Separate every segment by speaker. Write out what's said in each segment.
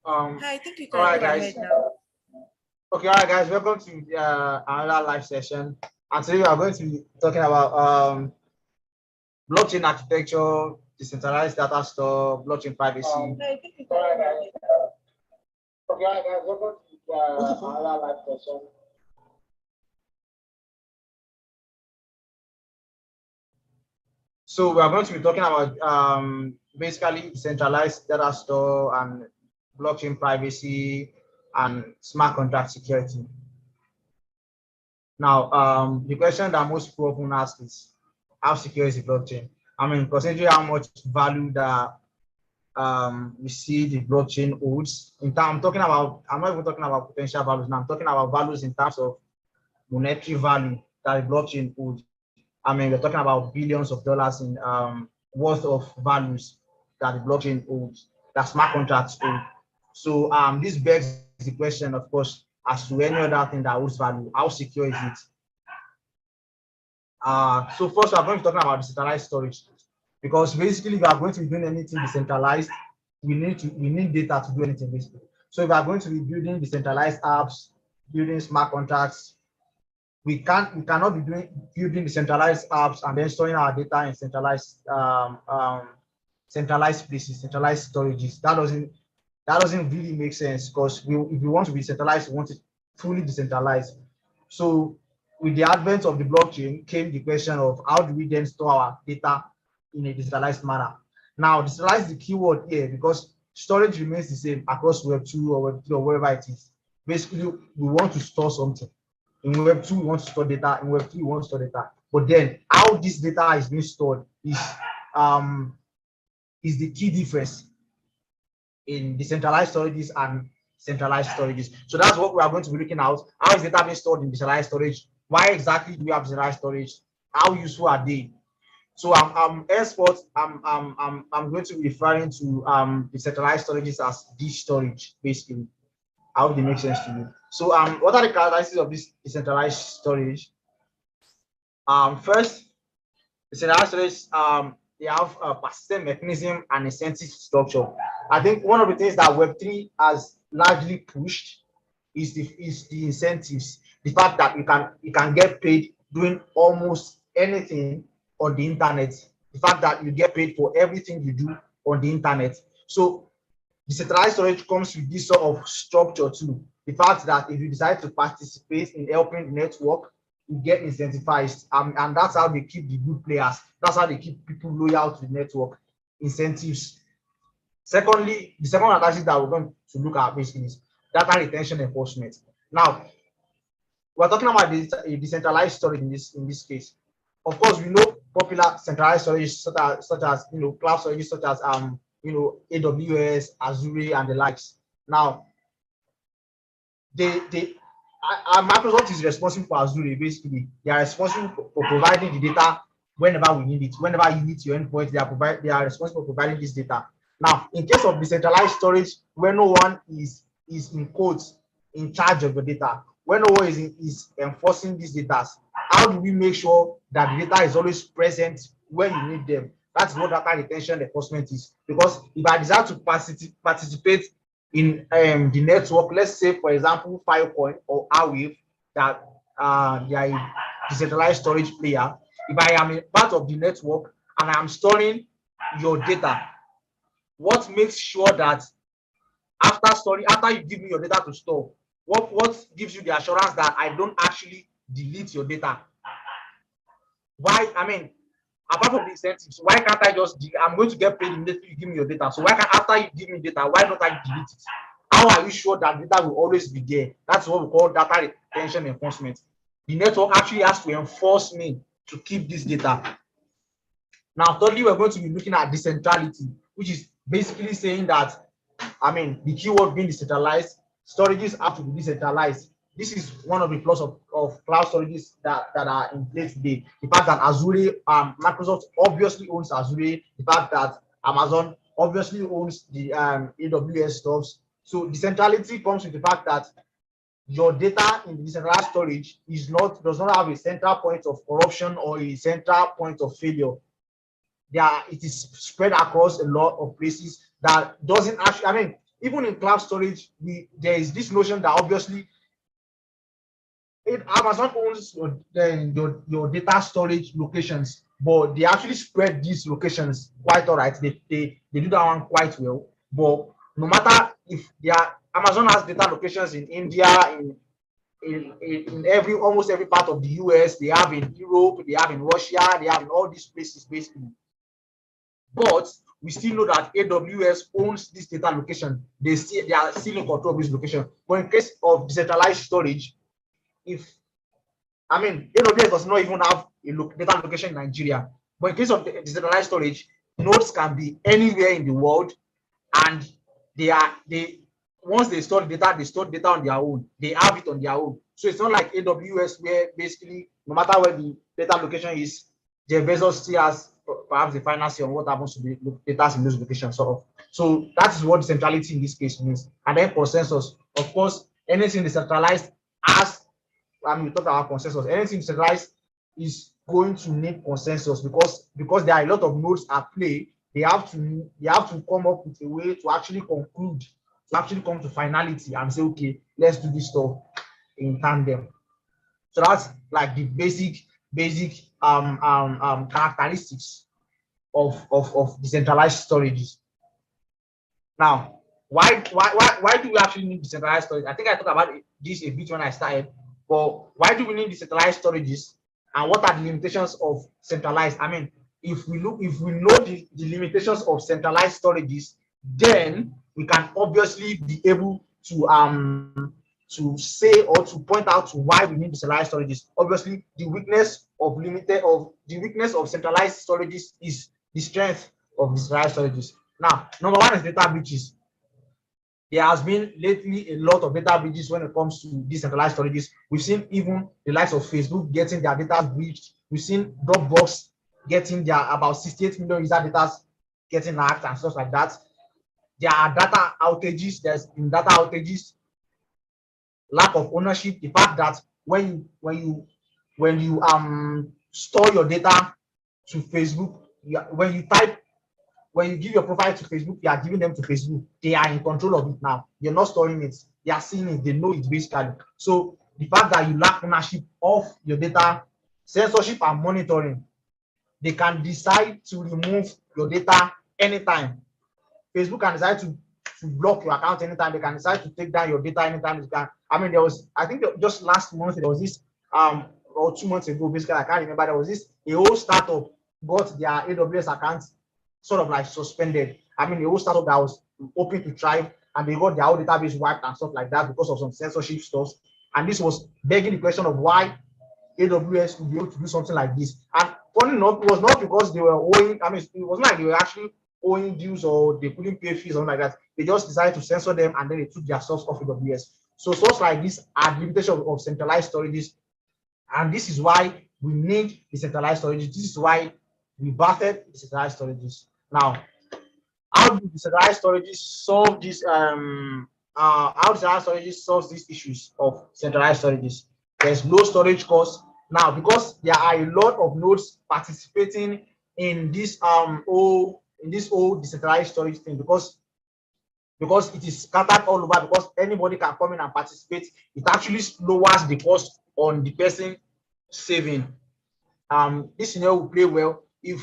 Speaker 1: Hi, I think you
Speaker 2: All
Speaker 1: can
Speaker 2: right,
Speaker 1: go
Speaker 2: guys.
Speaker 1: ahead now.
Speaker 2: Okay, all right, guys. Welcome to another live session. And today we are going to be talking about blockchain architecture, decentralized data store, blockchain privacy.
Speaker 1: Hi, I think you can go ahead.
Speaker 2: Okay, all right, guys. Welcome to another live session. So we are going to be talking about basically decentralized data store and blockchain privacy and smart contract security. Now, the question that most people often ask is, how secure is the blockchain? I mean, considering how much value that we see the blockchain holds. I'm talking about, I'm not even talking about potential values now. I'm talking about values in terms of monetary value that the blockchain holds. I mean, we're talking about billions of dollars in worth of values that the blockchain holds, that smart contracts hold. So this begs the question, of course, as to any other thing that holds value, how secure is it? So first, we are going to be talking about decentralized storage, because basically, if we are going to be doing anything decentralized, we need data to do anything basically. So if we are going to be building decentralized apps, building smart contracts, we cannot be building decentralized apps and then storing our data in centralized places, centralized storages. That doesn't really make sense, because if we want to be centralized, we want it fully decentralized. So with the advent of the blockchain came the question of, how do we then store our data in a decentralized manner? Now, decentralized is the keyword here, because storage remains the same across Web 2 or Web 3 or wherever it is. Basically, we want to store something. In Web 2, we want to store data. In Web 3, we want to store data. But then, how this data is being stored um, is the key difference in decentralized storages and centralized storages. So that's what we are going to be looking at. How is data being stored in decentralized storage? Why exactly do we have decentralized storage? How useful are they? So henceforth, I'm going to be referring to decentralized storages as disk storage, basically. I hope they make sense to you. So what are the characteristics of this decentralized storage? First, decentralized storage, they have a persistent mechanism and incentive structure. I think one of the things that Web3 has largely pushed is the incentives. The fact that you can get paid doing almost anything on the internet. The fact that you get paid for everything you do on the internet. So decentralized storage comes with this sort of structure too. The fact that if you decide to participate in helping the network, you get incentivized, and that's how they keep the good players. That's how they keep people loyal to the network. Incentives. Secondly, the second analysis that we're going to look at basically is data retention enforcement. Now, we're talking about decentralized storage in this case. Of course, we know popular centralized storage such as cloud storage such as AWS, Azure, and the likes. Now, Microsoft is responsible for Azure. Basically, they are responsible for providing the data whenever we need it. Whenever you need your endpoint, they are responsible for providing this data. Now, in case of decentralized storage, where no one is in quotes in charge of the data, when no one is enforcing these data, how do we make sure that the data is always present when you need them? That's what data retention enforcement is. Because if I desire to participate in the network, let's say for example Filecoin or Aave, that they are a decentralized storage player. If I am a part of the network and I am storing your data, what makes sure that after you give me your data to store, what gives you the assurance that I don't actually delete your data? Why? I mean, apart from the incentives, why can't I just I'm going to get paid immediately you give me your data. So why can't, after you give me data, why don't I delete it? How are you sure that data will always be there? That's what we call data retention enforcement. The network actually has to enforce me to keep this data. Now, thirdly, we're going to be looking at decentrality, which is basically saying that, I mean, the keyword being decentralized, storages have to be decentralized. this is one of the plus of cloud storages that are in place today. The fact that Azure, Microsoft obviously owns Azure, the fact that Amazon obviously owns the AWS stuffs. So decentrality comes with the fact that your data in the decentralized storage does not have a central point of corruption or a central point of failure. It is spread across a lot of places that doesn't actually, I mean, even in cloud storage, there is this notion that obviously Amazon owns your data storage locations, but they actually spread these locations quite all right. They do that one quite well. But no matter if Amazon has data locations in India, in almost every part of the US, they have in Europe, they have in Russia, they have in all these places basically. But we still know that AWS owns this data location. They are still in control of this location. But in case of decentralized storage, AWS does not even have a data location in Nigeria. But in case of decentralized storage, nodes can be anywhere in the world, and once they store data, they store data on their own. They have it on their own. So it's not like AWS, where basically no matter where the data location is, Jeff Bezos still has perhaps the final say on what happens to the data in those locations. So that is what decentrality in this case means. And then consensus. Of course, anything decentralized we talk about consensus. Anything decentralized is going to need consensus because there are a lot of nodes at play. They have to come up with a way to actually conclude, to actually come to finality and say, okay, let's do this stuff in tandem. So that's like the basic characteristics of decentralized storages. Now, why do we actually need decentralized storage? I think I talked about this a bit when I started, but why do we need decentralized storages, and what are the limitations of centralized? I mean, if we know the limitations of centralized storages, then we can obviously be able to say or to point out to why we need decentralized storages. Obviously, the weakness of centralized storages is the strength of decentralized storages. Now, number one is data breaches. There has been lately a lot of data breaches when it comes to decentralized storages. We've seen even the likes of Facebook getting their data breached. We've seen Dropbox getting their about 68 million user data getting hacked and stuff like that. There are data outages. There's in data outages, lack of ownership. The fact that when you store your data to Facebook, when you give your profile to Facebook, you are giving them to Facebook. They are in control of it now. You're not storing it. They are seeing it. They know it basically. So the fact that you lack ownership of your data, censorship and monitoring, they can decide to remove your data anytime. Facebook can decide to block your account anytime. They can decide to take down your data anytime. I think just last month, there was this, or 2 months ago, basically, I can't remember, there was this, a whole startup got their AWS account sort of like suspended. A whole startup that was open to thrive, and they got their whole database wiped and stuff like that because of some censorship stuff. And this was begging the question of why AWS would be able to do something like this. And funny enough, it was not because they were owing, it wasn't like they were actually owing dues or they couldn't pay fees or something like that. They just decided to censor them, and then they took their stuff off AWS. So source like this are limitations of centralized storages. And this is why we need decentralized storages. This is why we bathed decentralized storages. Now, how do decentralized storages solve this? How decentralized storages solves these issues of centralized storages? There's low storage costs. Now, because there are a lot of nodes participating in this whole decentralized storage thing, because it is scattered all over, because anybody can come in and participate, it actually lowers the cost on the person saving. This scenario will play well if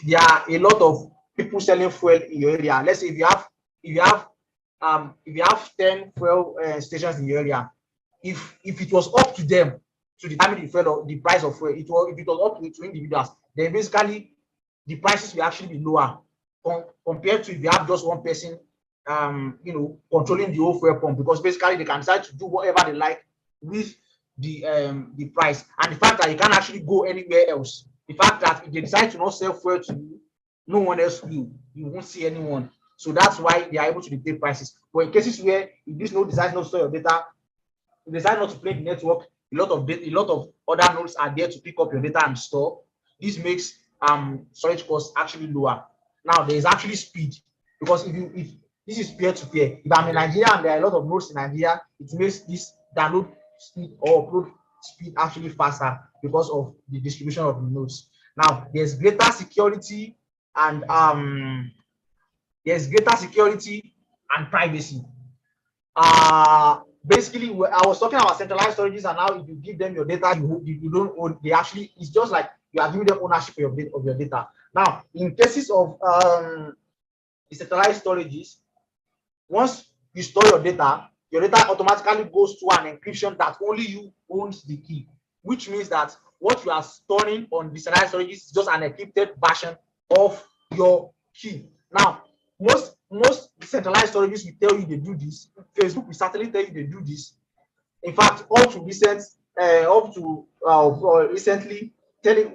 Speaker 2: there are a lot of people selling fuel in your area. Let's say if you have 10 fuel stations in your area, if it was up to them to determine the price of fuel, if it was up to individuals, then basically the prices will actually be lower compared to if you have just one person controlling the whole fuel pump, because basically they can decide to do whatever they like with the price. And the fact that you can't actually go anywhere else, the fact that if they decide to not sell fuel to you, no one else will. You won't see anyone. So that's why they are able to dictate prices. But in cases where if this node decides not to store your data, decide not to play the network, a lot of other nodes are there to pick up your data and store. This makes storage costs actually lower. Now there is actually speed, because if this is peer-to-peer, if I'm in Nigeria and there are a lot of nodes in Nigeria, it makes this download speed or upload speed actually faster because of the distribution of the nodes. Now there's greater security and privacy. Basically, I was talking about centralized storages, and now if you give them your data, you don't own. They actually, it's just like you are giving them ownership of your data. Now, in cases of decentralized storages, once you store your data automatically goes to an encryption that only you owns the key, which means that what you are storing on decentralized storages is just an encrypted version of your key. Now, most decentralized storages will tell you they do this. Facebook will certainly tell you they do this. In fact, recently,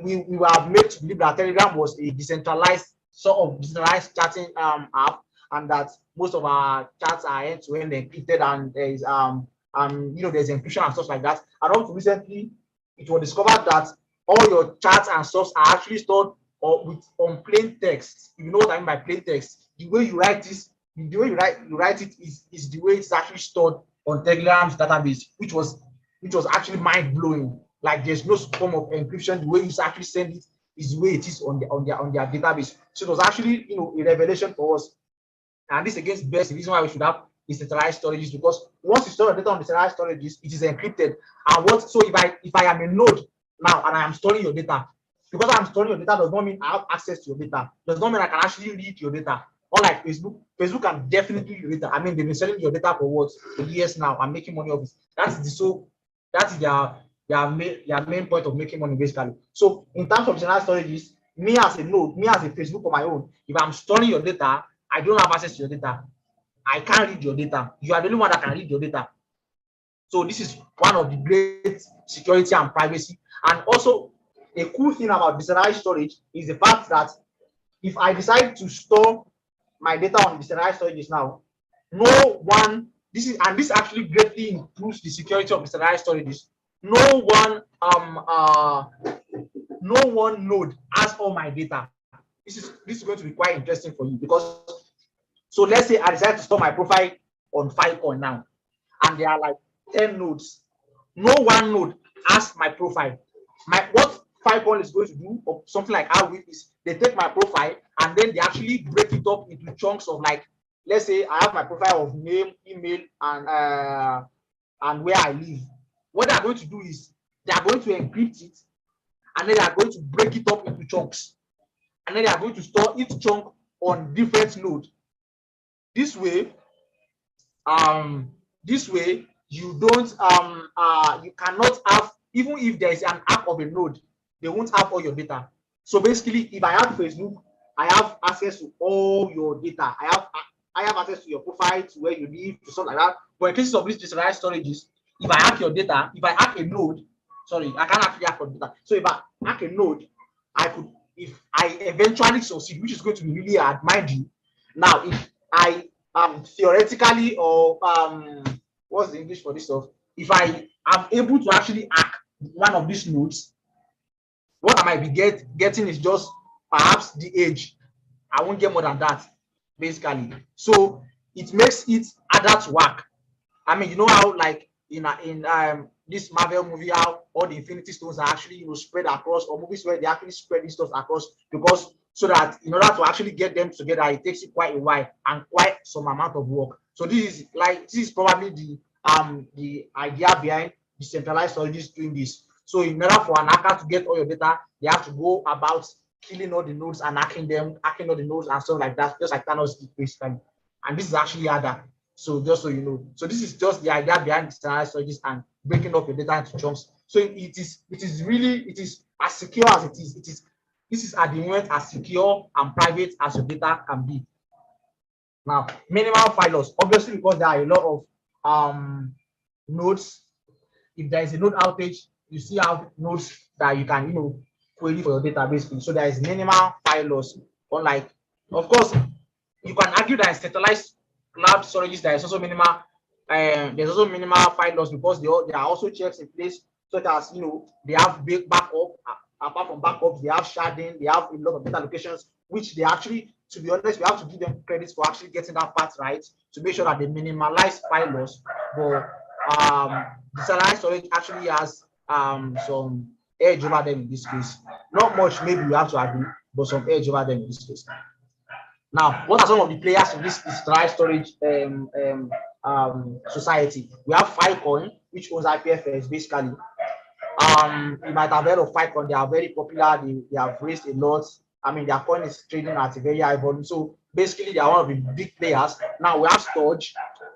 Speaker 2: we were made to believe that Telegram was a decentralized decentralized chatting app, and that most of our chats are end-to-end encrypted, and there is there's encryption and stuff like that. And up to recently, it was discovered that all your chats and stuff are actually stored on plain text. If you know what I mean by plain text, the way you write this, the way you write it is the way it's actually stored on Telegram's database, which was actually mind-blowing. Like, there's no form of encryption. The way you actually send it is the way it is on their database. So it was actually a revelation for us. And this against best the reason why we should have decentralized storages, because once you store your data on decentralized storages, it is encrypted. And so if I am a node now and I am storing your data, because I'm storing your data does not mean I have access to your data. Does not mean I can actually read your data. Unlike Facebook can definitely read data. I mean, they've been selling your data for years now and making money off it. That's their main point of making money, basically. So in terms of decentralized storages, me as a node, me as a Facebook on my own, if I'm storing your data, I don't have access to your data. I can't read your data. You are the only one that can read your data. So this is one of the great security and privacy. And also, a cool thing about decentralized storage is the fact that if I decide to store my data on decentralized storages now, this actually greatly improves the security of decentralized storages. No one node has all my data. This is going to be quite interesting for you, because so let's say I decide to store my profile on Filecoin now, and there are like 10 nodes. No one node has my profile. What Filecoin is going to do, or something like how we is, they take my profile and then they actually break it up into chunks of, like, let's say I have my profile of name, email, and where I live. What they are going to do is they are going to encrypt it, and then they are going to break it up into chunks, and then they are going to store each chunk on different nodes. This way, you don't you cannot have, even if there is an app of a node, they won't have all your data. So basically, if I have Facebook, I have access to all your data. I have access to your profile, to where you live, to something like that. But in cases of these decentralized storages, if I hack your data, if I hack a node, sorry, I can't actually hack your data. So if I hack a node, I could, if I eventually succeed, which is going to be really hard, mind you. Now, if I theoretically, or what's the English for this stuff? If I am able to actually hack one of these nodes, what I might be getting is just perhaps the age. I won't get more than that, basically. So it makes it harder to work. I mean, you know how, like, in this Marvel movie, how all the Infinity Stones are actually spread across, or movies where they actually spread these stones across, because so that in order to actually get them together, it takes you quite a while and quite some amount of work. So this is probably the idea behind decentralized storages doing this. So in order for an hacker to get all your data, they have to go about killing all the nodes and hacking all the nodes and stuff like that, just like Thanos did, basically. And this is actually harder. So just so you know, so this is just the idea behind decentralized storages and breaking up your data into chunks. So it is as secure as it is. This is at the moment as secure and private as your data can be. Now, minimal file loss, obviously, because there are a lot of nodes. If there is a node outage, you see how nodes that you can query for your database. So there is minimal file loss. Unlike, of course, you can argue that in centralized cloud storages there is also minimal there's also minimal file loss because there are also checks in place such as they have big backup. Apart from backups, they have sharding, they have a lot of data locations, which they actually, to be honest, we have to give them credits for actually getting that part right to make sure that they minimalize file loss. But decentralized storage actually has some edge over them in this case. Not much, maybe we have to agree, but some edge over them in this case. Now, what are some of the players in this decentralized storage society? We have Filecoin, which owns IPFS, basically. You might have heard of Filecoin. They are very popular. They have raised a lot. I mean, their coin is trading at a very high volume. So basically, they are one of the big players. Now we have Storage,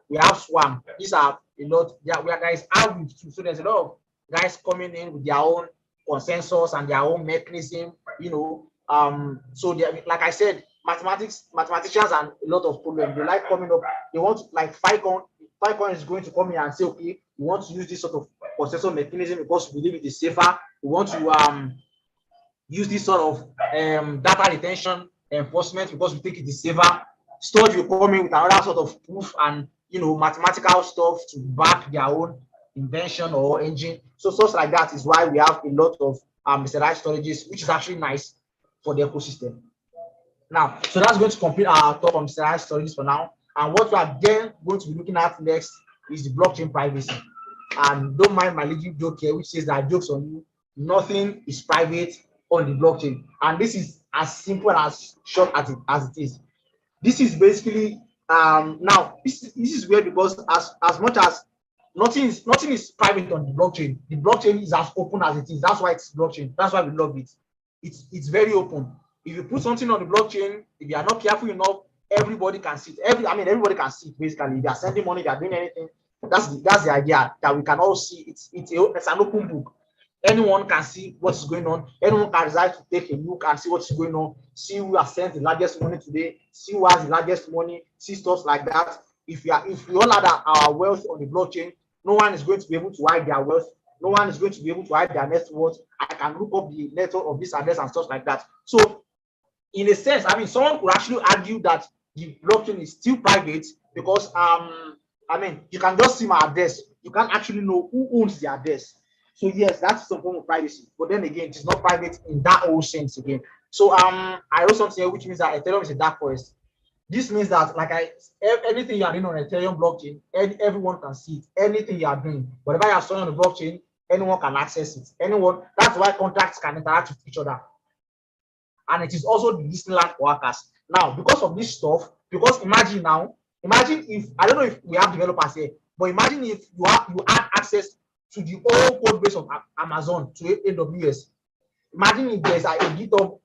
Speaker 2: we have Swarm. These are a lot. There is Arweave too. So there's a lot of guys coming in with their own consensus and their own mechanism. So like I said, mathematicians and a lot of problems. They like coming up. They want to, like Filecoin. Filecoin is going to come in and say, okay, we want to use this sort of consensus mechanism because we believe it is safer. We want to use this sort of data retention enforcement because we think it is safer. Storage will come in with another sort of proof and mathematical stuff to back their own invention or engine. So stuff like that is why we have a lot of decentralized storages, which is actually nice for the ecosystem. Now, so that's going to complete our talk on decentralized storages for now. And what we are then going to be looking at next is the blockchain privacy. And don't mind my little joke here, which says that jokes on you, nothing is private on the blockchain. And this is as simple and as short as it is. This is basically now this is weird because as much as nothing is private on the blockchain is as open as it is. That's why it's blockchain. That's why we love it. It's very open. If you put something on the blockchain, if you are not careful enough, everybody can see it. Everybody can see it basically. If you are sending money, if you are doing anything, that's the idea, that we can all see it. It's an open book. Anyone can see what's going on. Anyone can decide to take a look and see what's going on, see who has sent the largest money today, see who has the largest money, see stuff like that. If we all had our wealth on the blockchain, no one is going to be able to hide their wealth. No one is going to be able to hide their net worth. I can look up the network of this address and stuff like that. So in a sense, someone could actually argue that the blockchain is still private because you can just see my address. You can't actually know who owns the address. So yes, that's some form of privacy. But then again, it is not private in that whole sense again. So I wrote something here which means that Ethereum is a dark forest. This means that anything you are doing on Ethereum blockchain, everyone can see it. Anything you are doing, whatever you are storing on the blockchain, anyone can access it. That's why contracts can interact with each other. And it is also the Disneyland workers. Now, because of this stuff, because imagine if, I don't know if we have developers here, but imagine if you had access to the whole code base of Amazon to AWS. Imagine if there's a GitHub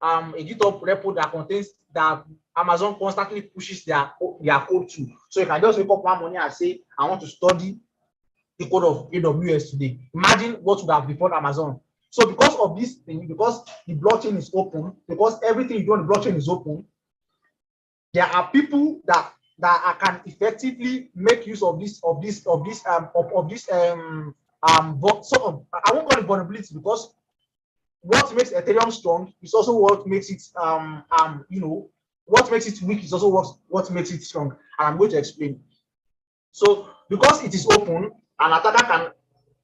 Speaker 2: repo that contains that Amazon constantly pushes their code to. So you can just wake up one morning and say, I want to study the code of AWS today. Imagine what would have before Amazon. So because of this thing, because the blockchain is open, because everything you do on the blockchain is open, there are people that can effectively make use of this but so I won't call it vulnerability, because what makes Ethereum strong is also what makes it what makes it weak is also what makes it strong, and I'm going to explain. So because it is open, an attacker can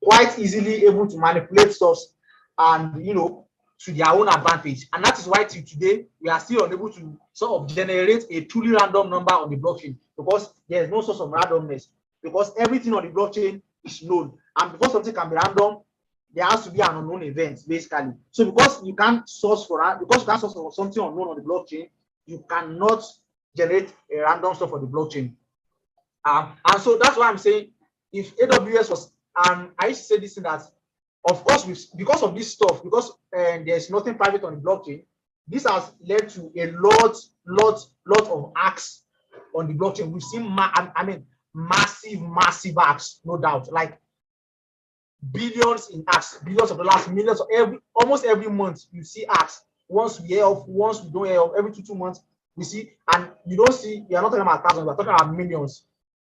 Speaker 2: quite easily able to manipulate stuff and to their own advantage, and that is why till today we are still unable to sort of generate a truly random number on the blockchain, because there is no source of randomness, because everything on the blockchain is known, and before something can be random, there has to be an unknown event basically. So because you can't source for something unknown on the blockchain, you cannot generate a random stuff on the blockchain. And so that's why I'm saying, if AWS was, I used to say this thing that, of course, because of this stuff, because there's nothing private on the blockchain, this has led to a lot of hacks on the blockchain. We've seen, massive hacks, no doubt, like billions in hacks, billions of dollars, millions of almost every month you see hacks. Once we hear of, once we don't hear of, every 2 months we see, and you don't see, we are not talking about thousands, we're talking about millions.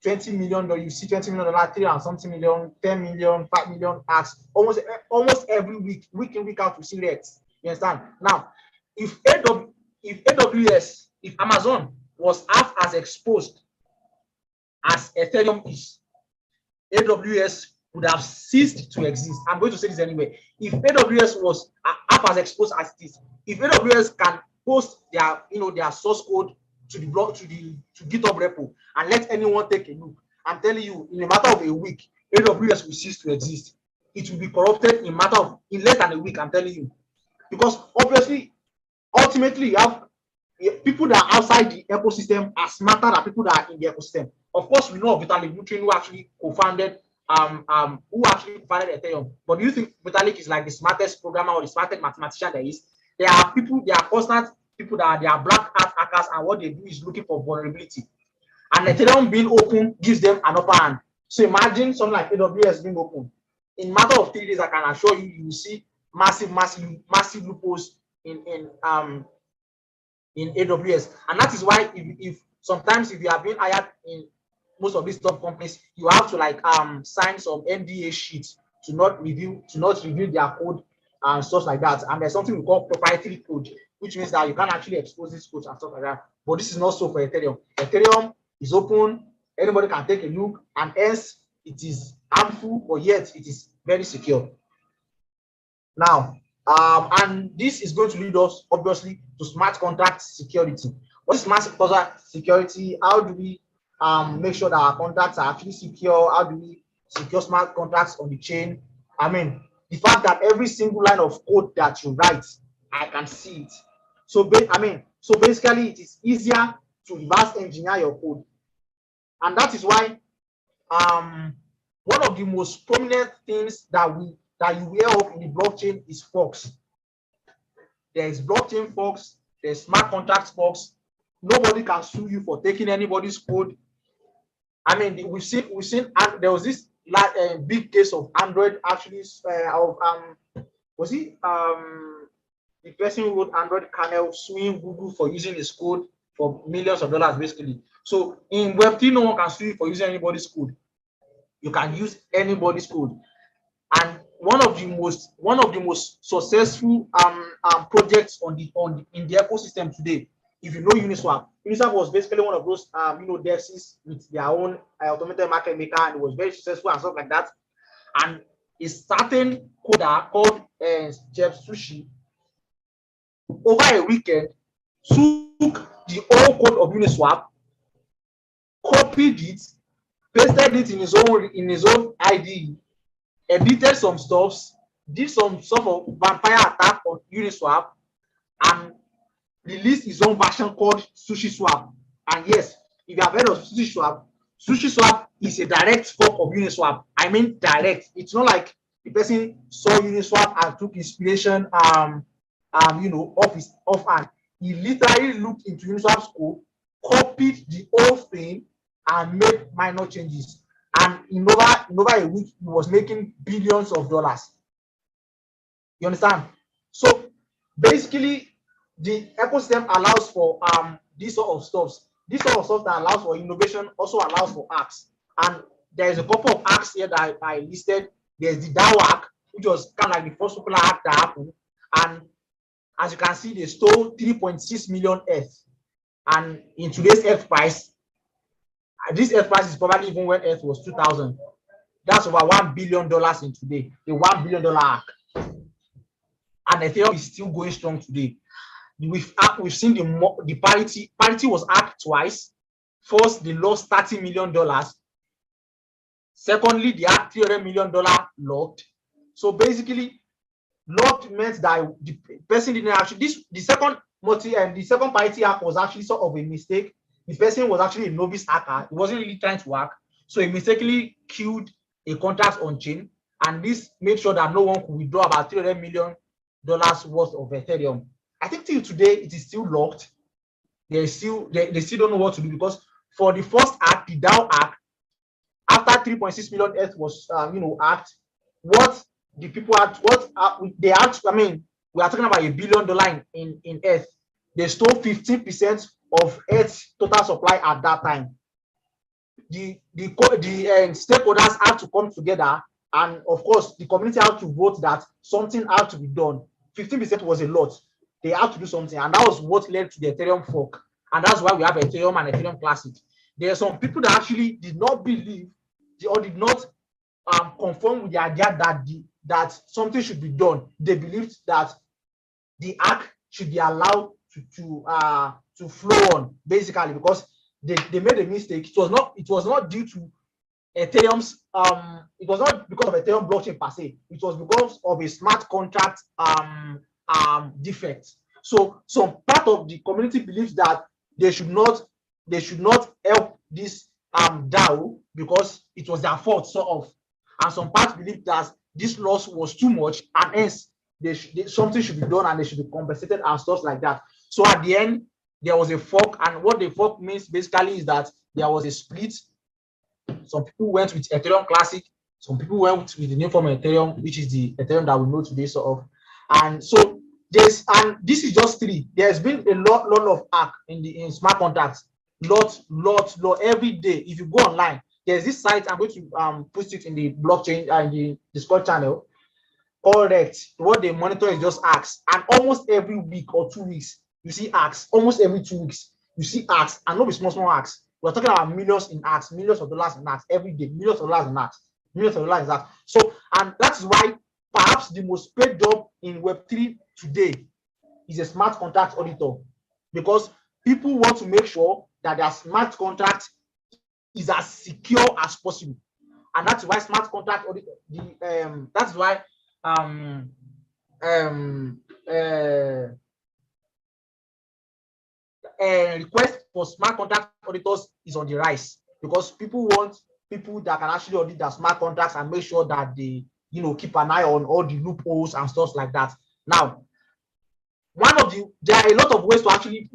Speaker 2: $20 million, you see $20 million, 3 and something million, 10 million, 5 million hacks. Almost every week in, week out, we see that. You understand? Now, if AWS if Amazon was half as exposed as Ethereum is, AWS would have ceased to exist. I'm going to say this anyway. If AWS was half as exposed as it is, if AWS can post their their source code to the blog to GitHub repo and let anyone take a look, I'm telling you, in a matter of a week, AWS will cease to exist. It will be corrupted in less than a week. I'm telling you, because obviously, ultimately, you have people that are outside the ecosystem are smarter than people that are in the ecosystem. Of course, we know of Vitalik Buterin, who actually co-founded Ethereum. But do you think Vitalik is like the smartest programmer or the smartest mathematician there is? There are people, there are constant people that are black hat hackers, and what they do is looking for vulnerability. And Ethereum being open gives them an upper hand. So imagine something like AWS being open. In a matter of 3 days, I can assure you, you will see massive loopholes in AWS. And that is why if sometimes if you have been hired in most of these top companies, you have to like sign some NDA sheets to not reveal their code and stuff like that. And there's something we call proprietary code, which means that you can actually expose this code and stuff like that. But this is not so for Ethereum. Ethereum is open, anybody can take a look, and hence it is harmful, but yet it is very secure. Now, and this is going to lead us obviously to smart contract security. What is smart contract security? How do we make sure that our contracts are actually secure? How do we secure smart contracts on the chain? I mean, the fact that every single line of code that you write, I can see it. So basically, it is easier to reverse engineer your code, and that is why one of the most prominent things that you hear of in the blockchain is forks. There is blockchain forks, there's smart contracts forks. Nobody can sue you for taking anybody's code. I mean, we've seen, and there was this big case of Android actually was it the person who wrote Android kernel suing Google for using his code for millions of dollars, basically. So in Web3, no one can sue you for using anybody's code. You can use anybody's code. And one of the most successful projects in the ecosystem today, if you know Uniswap was basically one of those DEXs with their own automated market maker, and it was very successful and stuff like that. And a certain coder called Jeff Sushi, over a weekend, took the whole code of Uniswap, copied it, pasted it in his own IDE, edited some stuffs, did some sort of vampire attack on Uniswap, and released his own version called SushiSwap. And yes, if you have heard of SushiSwap, SushiSwap is a direct fork of Uniswap. I mean direct. It's not like the person saw Uniswap and took inspiration offhand. He literally looked into Uniswap's code, copied the whole thing, and made minor changes. And in over a week, he was making billions of dollars. You understand? So basically, the ecosystem allows for this sort of stuff. This sort of stuff that allows for innovation also allows for hacks. And there's a couple of hacks here that I listed. There's the DAO hack, which was kind of like the first popular hack that happened. And as you can see, they stole 3.6 million ETH. And in today's ETH price, this ETH price is probably even when ETH was 2,000. That's over $1 billion in today. A $1 billion hack. And Ethereum is still going strong today. We've seen the Parity. Parity was hacked twice. First, they lost $30 million. Secondly, they had $300 million locked. So basically, locked meant that the person didn't actually. The second Parity hack was actually sort of a mistake. The person was actually a novice hacker. He wasn't really trying to hack. So he mistakenly killed a contract on chain, and this made sure that no one could withdraw about $300 million worth of Ethereum. I think till today it is still locked. They still don't know what to do, because for the first hack, the DAO hack, after 3.6 million ETH was hacked, what the people had, they had, I mean, we are talking about $1 billion in ETH. They stole 15% of ETH total supply at that time. The stakeholders had to come together, and of course the community had to vote that something had to be done. 15% was a lot. They had to do something, and that was what led to the Ethereum fork. And that's why we have Ethereum and Ethereum Classic. There are some people that actually did not believe or did not conform with the idea that something should be done. They believed that the arc should be allowed to flow on, basically, because they made a mistake. It was not due to Ethereum's it was not because of Ethereum blockchain per se. It was because of a smart contract defect. So some part of the community believes that they should not help this DAO because it was their fault, sort of. And some parts believe that this loss was too much, and hence something should be done and they should be compensated and stuff like that. So at the end, there was a fork, and what the fork means basically is that there was a split. Some people went with Ethereum Classic, some people went with the new form of Ethereum, which is the Ethereum that we know today, sort of. And so this is just three. There's been a lot of hack in smart contracts, lot every day. If you go online, there's this site. I'm going to post it in the blockchain and the Discord channel. Correct. What they monitor is just hacks, and almost every week or 2 weeks you see hacks. Almost every 2 weeks you see hacks, and not be small hacks. We're talking about millions in hacks, millions of dollars in hacks every day, millions of dollars in hacks, millions of dollars in hacks. So, and that's why perhaps the most paid job in Web3 today is a smart contract auditor, because people want to make sure that their smart contract is as secure as possible, and that's why smart contract auditor. That's why request for smart contract auditors is on the rise, because people want people that can actually audit their smart contracts and make sure that they keep an eye on all the loopholes and stuff like that. Now, there are a lot of ways to actually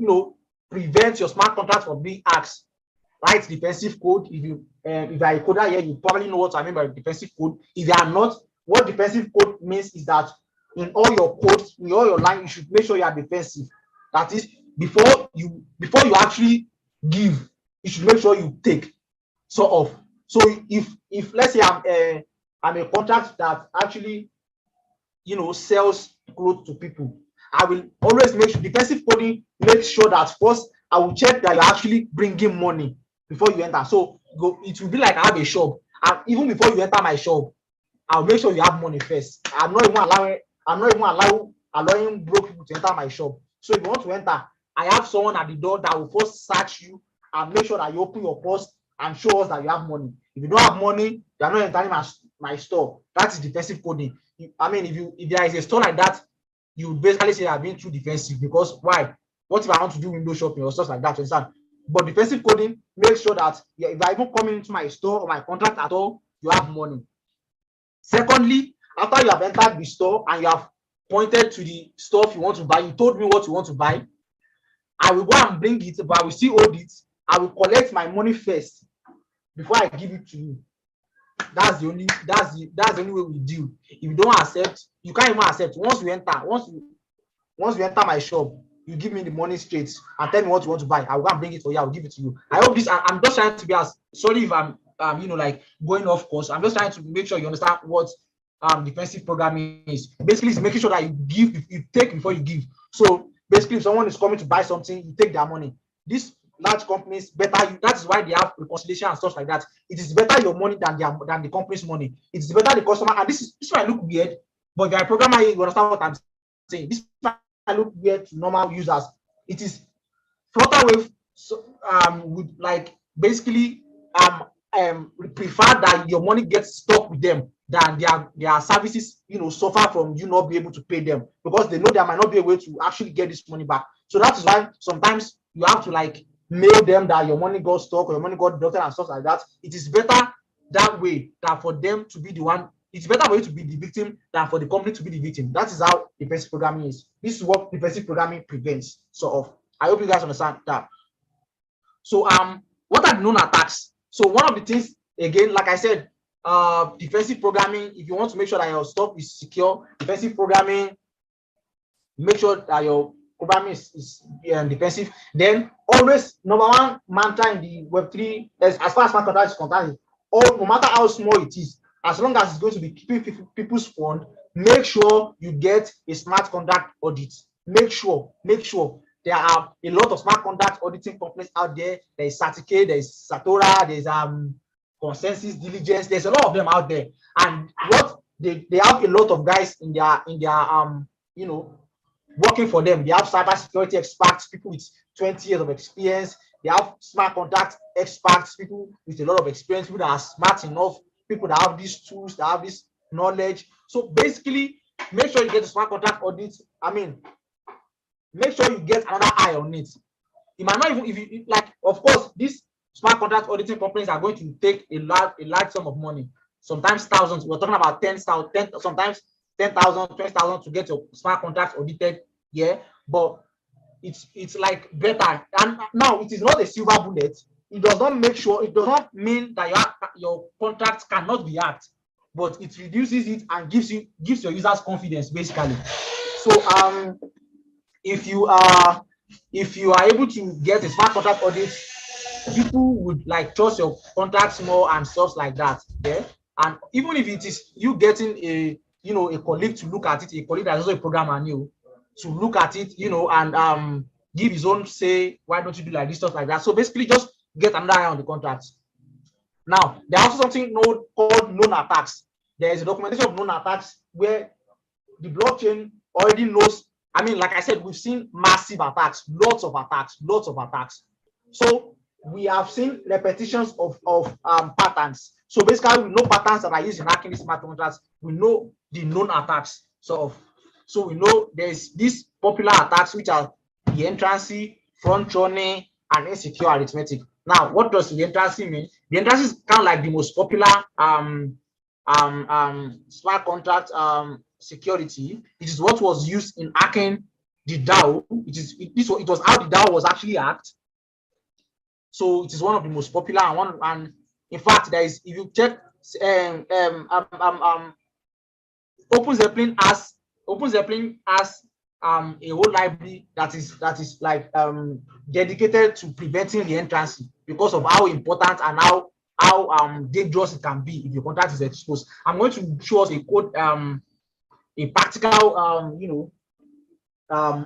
Speaker 2: prevent your smart contract from being hacked. Write defensive code. If you are a coder here, you probably know what I mean by defensive code. If you are not, what defensive code means is that in all your codes, in all your lines, you should make sure you are defensive. That is, before you actually give, you should make sure you take, sort of. So if let's say I'm a contract that actually sells clothes to people, I will always make sure defensive coding makes sure that first I will check that you're actually bringing money before you enter. So it will be like I have a shop, and even before you enter my shop, I'll make sure you have money first. I'm not even allowing broke people to enter my shop. So if you want to enter, I have someone at the door that will first search you and make sure that you open your purse and show us that you have money. If you don't have money, you are not entering my store. That is defensive coding. If there is a store like that, you basically say you are being too defensive, because why? What if I want to do window shopping or stuff like that? Understand? But defensive coding makes sure that if I even come into my store or my contract at all, you have money. Secondly, after you have entered the store and you have pointed to the stuff you want to buy, you told me what you want to buy, I will go and bring it, but I will still hold it. I will collect my money first before I give it to you. That's the only way we deal. If you don't accept, you can't even accept. Once you enter my shop, you give me the money straight and tell me what you want to buy. I will go and bring it for you. I will give it to you. I hope this. I'm just trying to be as sorry if I'm like going off course. I'm just trying to make sure you understand what defensive programming is. Basically, it's making sure that you take before you give. So basically, if someone is coming to buy something, you take their money. These large companies that is why they have reconciliation and stuff like that. It is better your money than the company's money. It is better the customer. And this might look weird, but if you're a programmer, you understand what I'm saying. This might look weird to normal users. It is Flutterwave would like basically prefer that your money gets stuck with them than their services suffer from you not be able to pay them, because they know they might not be able to actually get this money back. So that is why sometimes you have to like mail them that your money got stuck or your money got deducted and stuff like that. It is better that way than for them to be the one. It's better for you to be the victim than for the company to be the victim. That is how defensive programming is. This is what defensive programming prevents, sort of. I hope you guys understand that. So what are the known attacks? So one of the things, again, like I said, defensive programming, if you want to make sure that your stuff is secure, defensive programming, make sure that your programming is defensive. Then always, number one mantra in the Web3, as far as smart contract is concerned, no matter how small it is, as long as it's going to be keeping people's fund, make sure you get a smart contract audit. Make sure. there are a lot of smart contract auditing companies out there. There's Certicate, there's Satora, there's Consensus Diligence. There's a lot of them out there, and what they have a lot of guys in their you know, working for them. They have cybersecurity experts, people with 20 years of experience. They have smart contract experts, people with a lot of experience, people that are smart enough, people that have these tools, that have this knowledge. So basically, make sure you get a smart contract audit. I mean, make sure you get another eye on it. It might not even, if you like, of course, these smart contract auditing companies are going to take a large sum of money, sometimes thousands. We're talking about 10,000, sometimes 10,000, 20,000 to get your smart contract audited. Yeah, but it's like better. And now it is not a silver bullet. It does not make sure, it does not mean that your contract cannot be hacked, but it reduces it and gives your users confidence, basically. So if you are able to get a smart contract audit, people would like trust your contracts more and stuff like that. Yeah, and even if it is you getting a colleague to look at it, a colleague that's also a programmer new to look at it, and give his own say, why don't you do like this, stuff like that. So basically just get another eye on the contracts. Now there's also something called known attacks. There is a documentation of known attacks where the blockchain already knows. I mean, like I said, we've seen massive attacks, lots of attacks. So we have seen repetitions of patterns. So basically, we know patterns that are used in hacking these smart contracts. We know the known attacks. So we know there's these popular attacks, which are reentrancy, front running, and insecure arithmetic. Now, what does reentrancy mean? Reentrancy is kind of like the most popular smart contract security. It is what was used in hacking the DAO. It was how the DAO was actually hacked. So it is one of the most popular and in fact, there is, if you check Open Zeppelin has a whole library that is like dedicated to preventing reentrancy because of how important and how dangerous it can be if your contract is exposed. I'm going to show us a code, a practical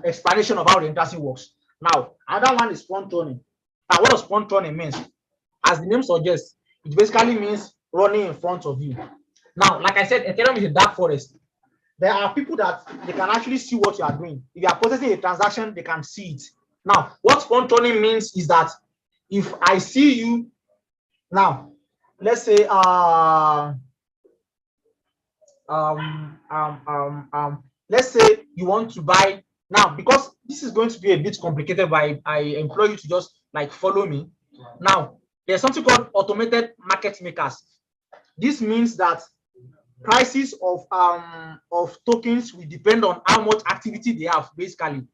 Speaker 2: explanation of how reentrancy works. Now, another one is front running. Now, what does front running mean? As the name suggests, it basically means running in front of you. Now, like I said, Ethereum is a dark forest. There are people that they can actually see what you are doing. If you are processing a transaction, they can see it. Now, what front running means is that if I see you now, let's say let's say you want to buy now, because this is going to be a bit complicated, but I implore you to just like follow me. Now, there's something called automated market makers. This means that prices of tokens will depend on how much activity they have, basically,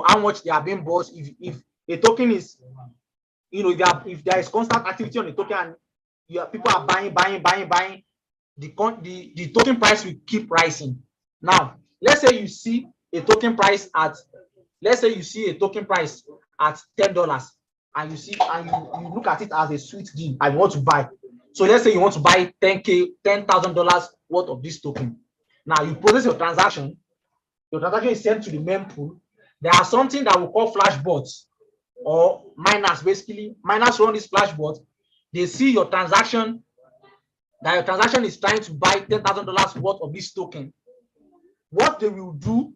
Speaker 2: how much they are being bought. If a token is, if there is constant activity on the token and people are buying, the token price will keep rising. Now, let's say you see a token price at $10, and you look at it as a sweet deal and you want to buy. So let's say you want to buy $10,000 worth of this token. Now you process your transaction. Your transaction is sent to the mempool. There are something that we call flash bots or miners. Basically, miners run this flash bot. They see your transaction, that your transaction is trying to buy $10,000 worth of this token. What they will do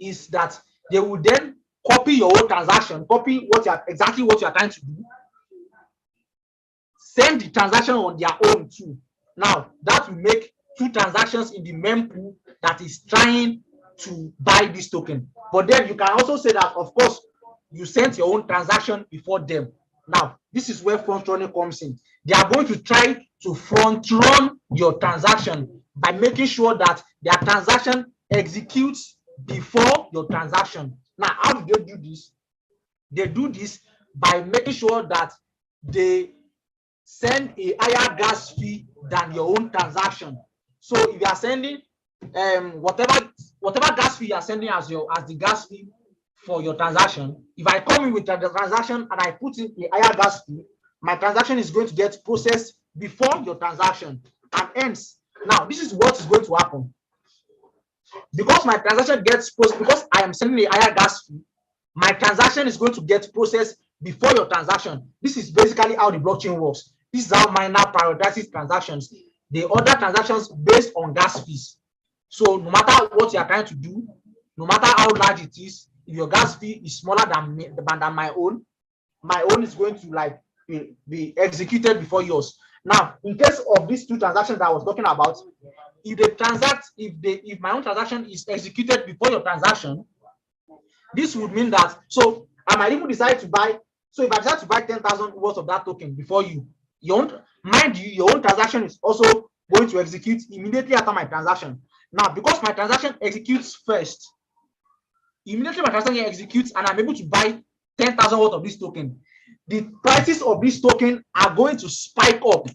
Speaker 2: is that they will then copy your own transaction, copy exactly what you are trying to do, send the transaction on their own too. Now that will make two transactions in the mempool that is trying to buy this token. But then you can also say that, of course, you sent your own transaction before them. Now, this is where front running comes in. They are going to try to front run your transaction by making sure that their transaction executes before your transaction. Now, how do they do this? They do this by making sure that they send a higher gas fee than your own transaction. So if you are sending whatever gas fee you are sending as the gas fee for your transaction, if I come in with the transaction and I put in a higher gas fee, my transaction is going to get processed before your transaction, and hence, now this is what is going to happen. Because my transaction gets processed, because I am sending a higher gas fee, my transaction is going to get processed before your transaction. This is basically how the blockchain works. This is how miner prioritizes transactions. They order transactions based on gas fees. So no matter what you are trying to do, no matter how large it is, if your gas fee is smaller than my own is going to like be executed before yours. Now, in case of these two transactions that I was talking about, if my own transaction is executed before your transaction, this would mean that, so I might even decide to buy, so if I decide to buy 10,000 worth of that token before you, mind you, your own transaction is also going to execute immediately after my transaction. Now, because my transaction executes first, immediately my transaction executes and I'm able to buy 10,000 worth of this token, the prices of this token are going to spike up.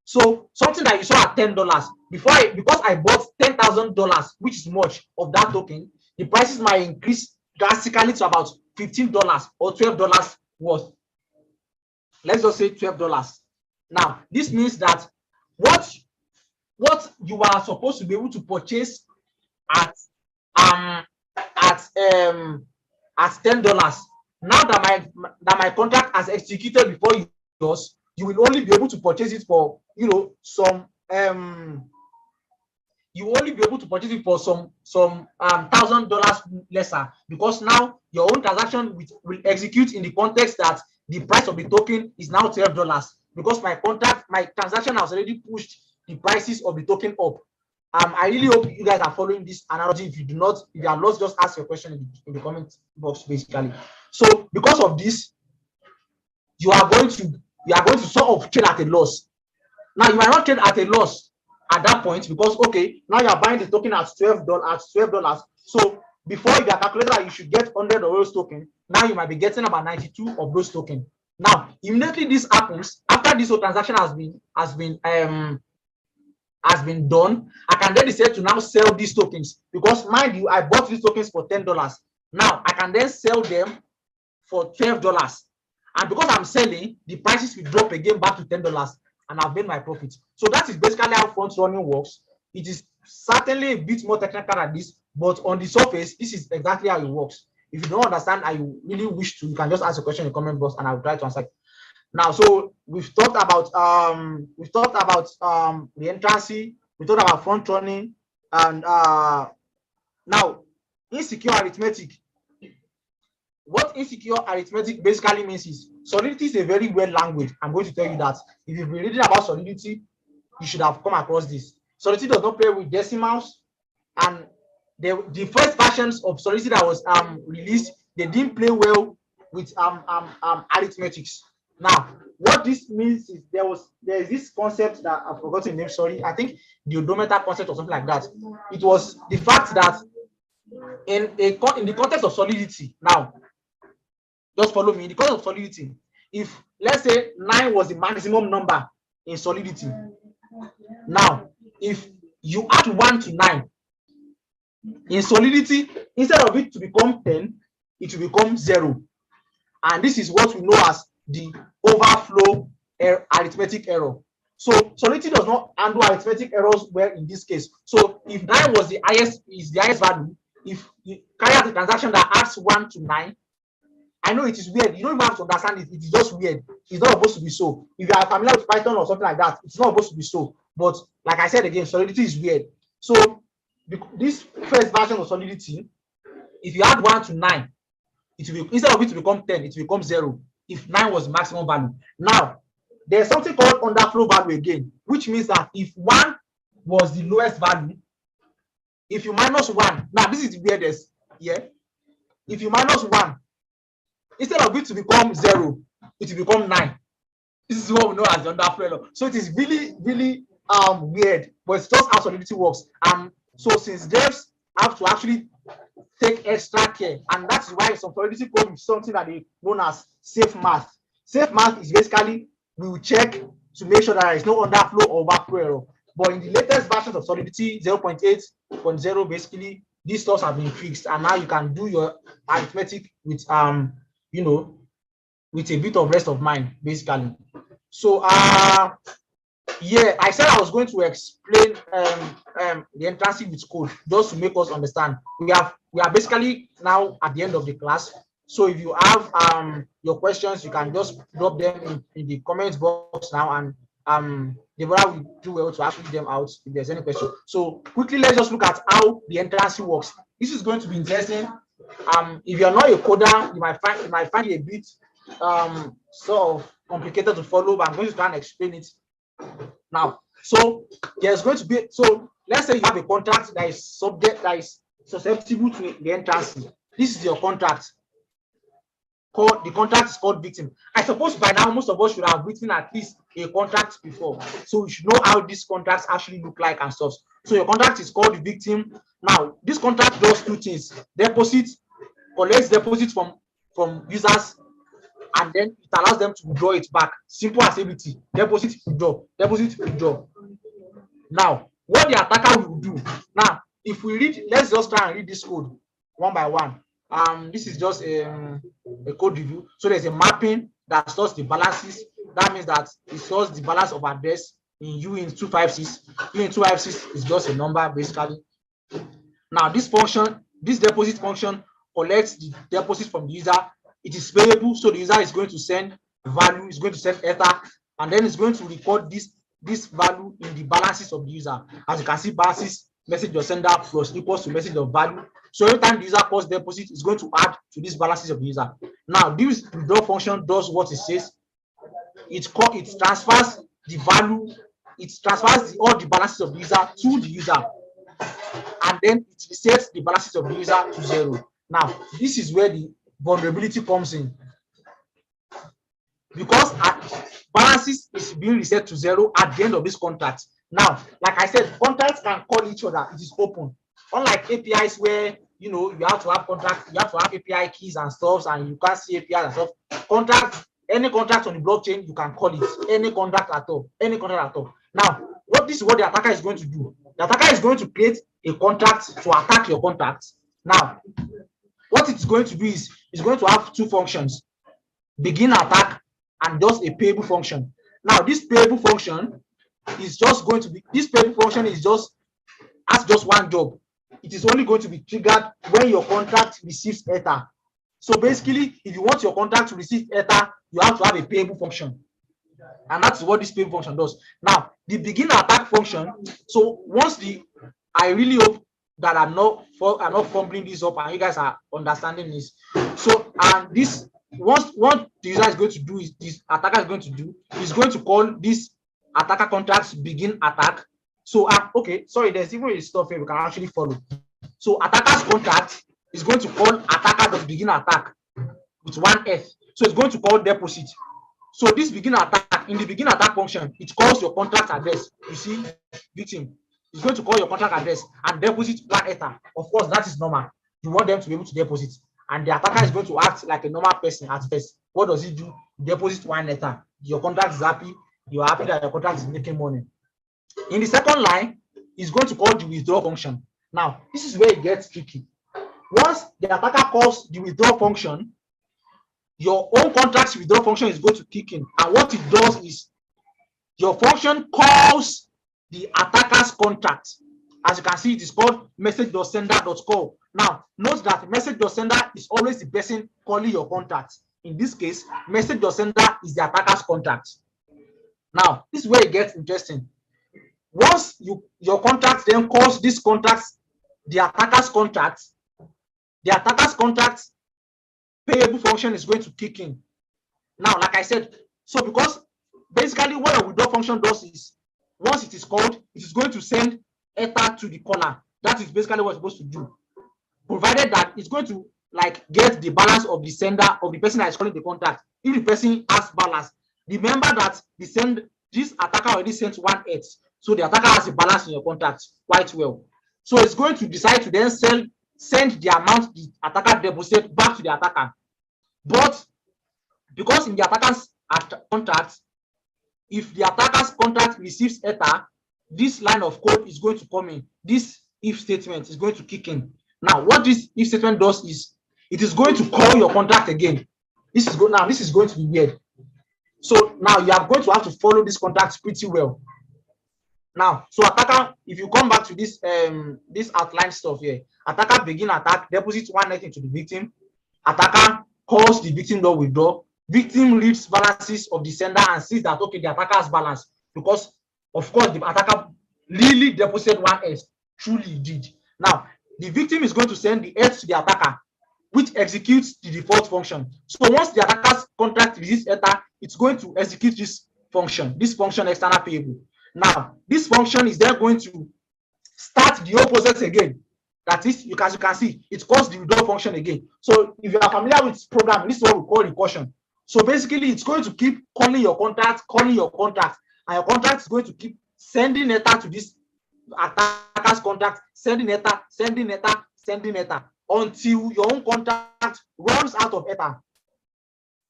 Speaker 2: So something that you saw at $10, because I bought $10,000, which is much of that token, the prices might increase drastically to about $15 or $12 worth. Let's just say $12. Now, this means that what you are supposed to be able to purchase at $10, now that my contract has executed before yours, you will only be able to purchase it for some you will only be able to purchase it for some $1,000 lesser, because now your own transaction will execute in the context that the price of the token is now $12, because my transaction has already pushed the prices of the token up. I really hope you guys are following this analogy. If you are lost, just ask your question in the comment box, basically. So because of this, you are going to sort of trade at a loss. Now, you might not trade at a loss at that point, because okay, now you are buying the token at $12. So before you are calculating that you should get 100 of those tokens, now you might be getting about 92 of those tokens. Now, immediately this happens, after this whole transaction has been done, I can then decide to now sell these tokens, because mind you, I bought these tokens for $10. Now I can then sell them for $12, and because I'm selling, the prices will drop again back to $10, and I've made my profit. So that is basically how front running works. It is certainly a bit more technical than this, but on the surface, this is exactly how it works. If you don't understand, I really wish to, you can just ask a question in the comment box and I'll try to answer it. Now, so we've talked about reentrancy, we talked about front running, and now insecure arithmetic. What insecure arithmetic basically means is, Solidity is a very weird language. I'm going to tell you that. If you've been reading about Solidity, you should have come across this. Solidity does not play with decimals, and the first versions of Solidity that was released, they didn't play well with arithmetics. Now, what this means is there is this concept that I've forgotten the name. Sorry, I think the odometer concept or something like that. It was the fact that in the context of Solidity, now just follow me. In the context of Solidity, if let's say 9 was the maximum number in Solidity, now if you add 1 to 9 in Solidity, instead of it to become 10, it will become 0, and this is what we know as the overflow arithmetic error. So Solidity does not handle arithmetic errors well in this case. So if 9 was the highest value, if you carry out a transaction that adds 1 to 9, I know it is weird. You don't even have to understand it. It is just weird. It's not supposed to be so. If you are familiar with Python or something like that, it's not supposed to be so. But like I said again, Solidity is weird. So this first version of Solidity, if you add 1 to 9, it will be, instead of it to become 10, it will become 0 if 9 was the maximum value. Now, there's something called underflow value again, which means that if 1 was the lowest value, if you minus 1, now this is the weirdest, yeah? If you minus 1, instead of it to become 0, it will become 9. This is what we know as the underflow. So it is really, really weird, but it's just how Solidity works. So since devs have to actually take extra care, and that's why some Solidity code is something that they known as safe math. Safe math is basically we will check to make sure that there is no underflow or overflow error. But in the latest versions of Solidity 0.8.0, basically these stuff have been fixed, and now you can do your arithmetic with with a bit of rest of mind, basically. So yeah, I said I was going to explain the reentrancy with code just to make us understand. We are basically now at the end of the class. So if you have your questions, you can just drop them in the comment box now, and Deborah will do well to actually them out if there's any question. So quickly, let's just look at how the reentrancy works. This is going to be interesting. If you're not a coder, you might find it a bit sort of complicated to follow, but I'm going to try and explain it now. So there's going to be, so let's say you have a contract that is susceptible to the reentrancy. This is your contract. The contract is called victim. I suppose by now most of us should have written at least a contract before, so you should know how these contracts actually look like and stuff. So your contract is called the victim. Now this contract does two things: collects deposits from users, and then it allows them to withdraw it back. Simple as ABC. Deposit, withdraw, deposit, withdraw. Now what the attacker will do, now if we read, let's just try and read this code one by one. This is just a code review. So there's a mapping that stores the balances. That means that it stores the balance of address in U256. U256 is just a number basically. Now this function, this deposit function, collects the deposit from the user. It is payable, so the user is going to send value, is going to send ether, and then it's going to record this value in the balances of the user. As you can see, balances message your sender plus equals to message of value. So every time the user calls deposit, it's going to add to these balances of the user. Now this withdraw function does what it says. It transfers the value, it transfers all the balances of the user to the user, and then it resets the balances of the user to 0. Now this is where the vulnerability comes in, because balances is being reset to 0 at the end of this contract. Now, like I said, contracts can call each other. It is open. Unlike APIs where you have to have contract, you have to have API keys and stuff, and you can't see APIs and stuff. Contract, any contract on the blockchain, you can call it any contract at all. Any contract at all. Now, this is what the attacker is going to do. The attacker is going to create a contract to attack your contract. Now, what it's going to do is it's going to have two functions: begin attack and just a payable function. Now, this payable function is just going to be, this payable function is has just one job. It is only going to be triggered when your contract receives ether. So basically, if you want your contract to receive ether, you have to have a payable function, and that's what this payable function does. Now, the begin attack function. So I really hope that I'm not fumbling this up and you guys are understanding this. So, and this, what the user is going to do is, this attacker is going to do is going to call this attacker contract begin attack. So okay, sorry, there's even a stuff here we can actually follow. So attacker's contract is going to call attacker.begin attack with one F. So it's going to call deposit. So this begin attack, in the begin attack function, it calls your contract address. You see, victim. It's going to call your contract address and deposit one ether. Of course, that is normal. You want them to be able to deposit, and the attacker is going to act like a normal person at first. What does he do? Deposit one ether. Your contract is happy. You are happy that your contract is making money. In the second line, it's going to call the withdraw function. Now, this is where it gets tricky. Once the attacker calls the withdraw function, your own contract's withdraw function is going to kick in. And what it does is your function calls the attacker's contract. As you can see, it is called message.sender.call. Now, note that message.sender is always the person calling your contract. In this case, message.sender is the attacker's contract. Now, this is where it gets interesting. Once your contract then calls this contract, the attacker's contract payable function is going to kick in. Now, like I said, so because basically what a withdraw function does is, once it is called, it is going to send ether to the caller. That is basically what it's supposed to do, provided that it's going to get the balance of the sender, of the person that is calling the contract. If the person has balance, remember that this attacker already sent 1/8, so the attacker has a balance in your contract quite well. So it's going to decide to then send the amount the attacker deposited back to the attacker. But because in the attacker's contract, if the attacker's contract receives ether, this line of code is going to come in. This if statement is going to kick in. Now, what this if statement does is it is going to call your contract again. This is going to be weird. So now you are going to have to follow this contract pretty well. Now, so attacker, if you come back to this this outline stuff here, attacker begin attack, deposit 1 into the victim. Attacker calls the victim dot withdraw. Victim reads balances of the sender and sees that okay, the attacker has balance, because of course the attacker really deposited one S, truly did. Now the victim is going to send the S to the attacker, which executes the default function. So once the attacker's contract receives ether, it's going to execute this function external payable. Now this function is then going to start the whole process again. That is, you can see, it calls the withdraw function again. So if you are familiar with programming, this is what we call recursion. So basically, it's going to keep calling your contract, and your contract is going to keep sending ether to this attacker's contract, sending ether, until your own contract runs out of ether.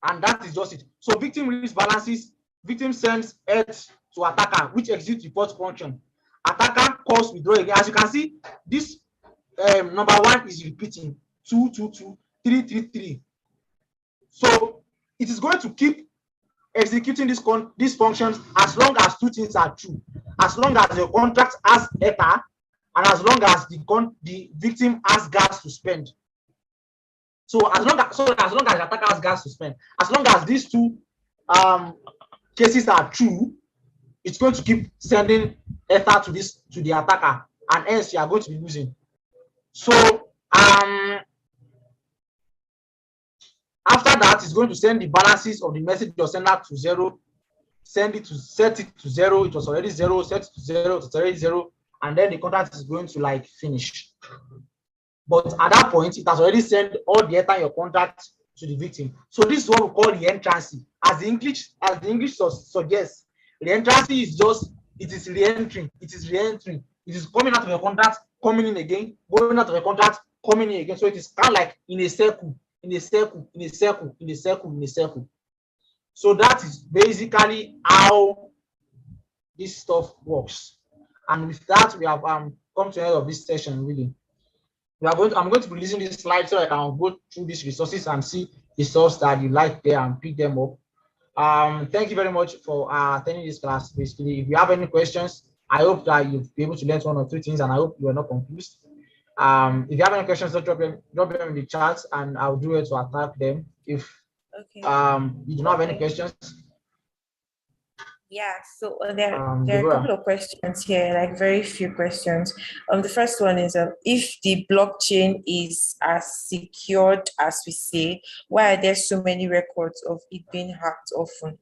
Speaker 2: And that is just it. So victim reads balances, victim sends ETH to attacker, which executes the first function. Attacker calls withdraw again. As you can see, this number 1 is repeating 2, 2, 2, 3, 3, 3. So it is going to keep executing these functions as long as two things are true. As long as your contract has ether, and as long as the victim has gas to spend. So as long as the attacker has gas to spend, as long as these two cases are true, it's going to keep sending ether to the attacker, and hence you are going to be losing. So after that, it's going to send the balances of the message you're sending to 0, set it to 0. It was already 0, set it to 0, it's already 0, and then the contract is going to like finish. But at that point, it has already sent all the ether in your contract to the victim. So this is what we call reentrancy. As the English suggests, reentrancy is just, it is re-entering. It is coming out of your contract, coming in again, going out of your contract, coming in again. So it is kind of like in a circle. So that is basically how this stuff works. And with that, we have come to the end of this session. Really, I'm going to be releasing this slide so I can go through these resources and see the source that you like there and pick them up. Thank you very much for attending this class. Basically, if you have any questions, I hope that you'll be able to learn 1 or 2 things, and I hope you are not confused. If you have any questions, drop them in the chat, and I'll do it to attack them. If you do not have any questions.
Speaker 1: Yeah, so there are a couple of questions here, like very few questions. The first one is, if the blockchain is as secured as we say, why are there so many records of it being hacked often?